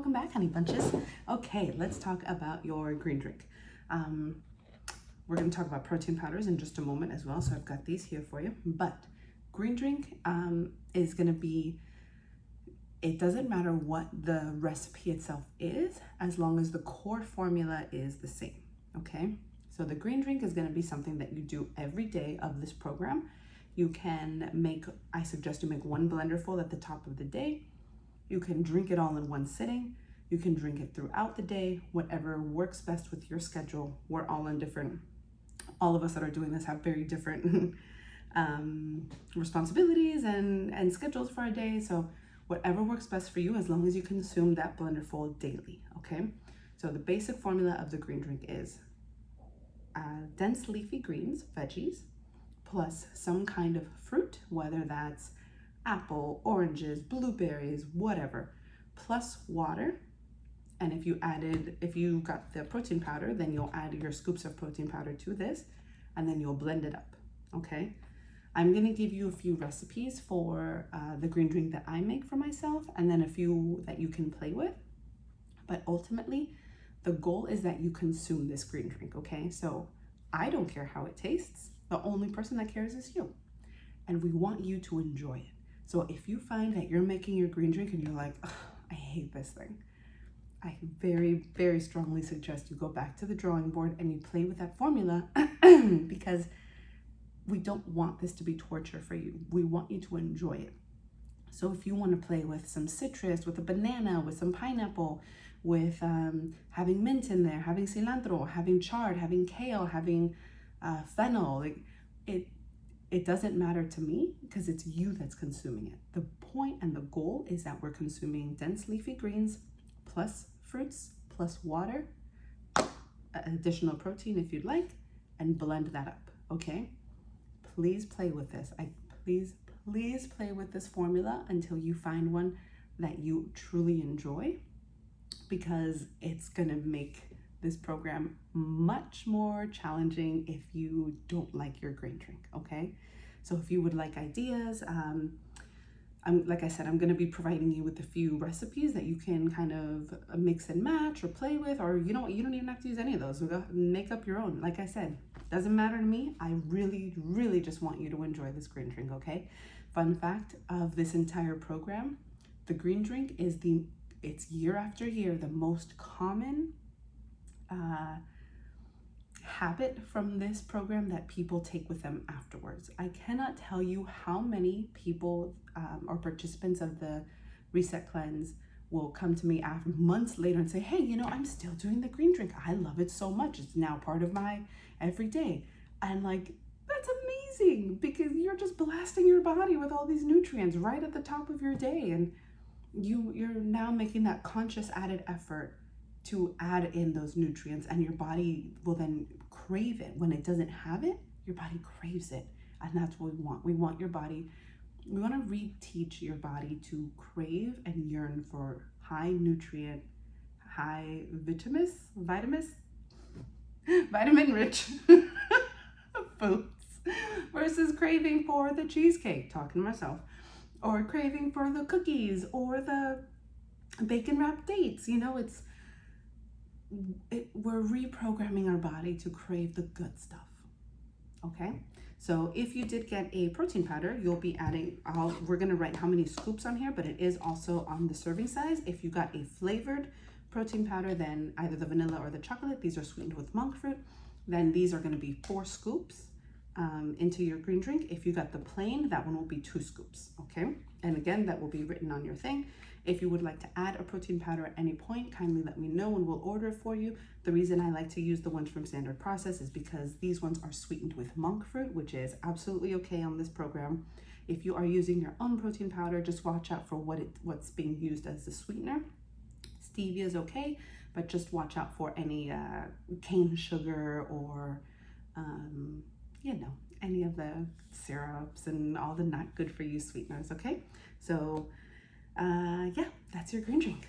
welcome back, honey bunches. Okay, let's talk about your green drink. We're going to talk about protein powders in just a moment as well, so I've got these here for you. But green drink is going to be, it doesn't matter what the recipe itself is, as long as the core formula is the same, okay? So the green drink is going to be something that you do every day of this program. You can make, I suggest you make one blender full at the top of the day. You can drink it all in one sitting. You can drink it throughout the day, whatever works best with your schedule. We're all in different, all of us that are doing this have very different responsibilities and schedules for a day. So whatever works best for you, as long as you consume that blender full daily, okay? So the basic formula of the green drink is dense leafy greens, veggies, plus some kind of fruit, whether that's apple, oranges, blueberries, whatever, plus water. And if you got the protein powder, then you'll add your scoops of protein powder to this, and then you'll blend it up, okay? I'm gonna give you a few recipes for the green drink that I make for myself, and then a few that you can play with. But ultimately, the goal is that you consume this green drink, okay? So I don't care how it tastes. The only person that cares is you. And we want you to enjoy it. So if you find that you're making your green drink and you're like, I hate this thing, I very, very strongly suggest you go back to the drawing board and you play with that formula because we don't want this to be torture for you. We want you to enjoy it. So if you want to play with some citrus, with a banana, with some pineapple, with having mint in there, having cilantro, having chard, having kale, having fennel, like it doesn't matter to me because it's you that's consuming it. The point and the goal is that we're consuming dense leafy greens plus fruits plus water, additional protein if you'd like, and blend that up, okay? Please play with this. Please play with this formula until you find one that you truly enjoy, because it's gonna make this program much more challenging if you don't like your green drink, okay? So if you would like ideas, like I said, I'm gonna be providing you with a few recipes that you can kind of mix and match or play with, or you know what, you don't even have to use any of those. Make up your own. Like I said, doesn't matter to me. I really, really just want you to enjoy this green drink, okay? Fun fact of this entire program, the green drink is it's year after year, the most common habit from this program that people take with them afterwards. I cannot tell you how many people or participants of the Reset Cleanse will come to me after months later and say, hey, you know, I'm still doing the green drink. I love it so much. It's now part of my everyday. And like, that's amazing, because you're just blasting your body with all these nutrients right at the top of your day. And you're now making that conscious added effort to add in those nutrients, and your body will then crave it. When it doesn't have it, your body craves it. And that's what we want. We want your body, we want to reteach your body to crave and yearn for high nutrient, high vitamin rich foods versus craving for the cheesecake, talking to myself, or craving for the cookies or the bacon wrapped dates. You know, we're reprogramming our body to crave the good stuff, okay? So if you did get a protein powder, you'll be adding, we're gonna write how many scoops on here, but it is also on the serving size. If you got a flavored protein powder, then either the vanilla or the chocolate, these are sweetened with monk fruit, then these are gonna be 4 scoops into your green drink. If you got the plain, that one will be 2 scoops, okay? And again, that will be written on your thing. If you would like to add a protein powder at any point, kindly let me know and we'll order it for you. The reason I like to use the ones from Standard Process is because these ones are sweetened with monk fruit, which is absolutely okay on this program. If you are using your own protein powder, just watch out for what's being used as the sweetener. Stevia is okay, but just watch out for any cane sugar or, you know, any of the syrups and all the not good for you sweeteners, okay? So, yeah, that's your green drink.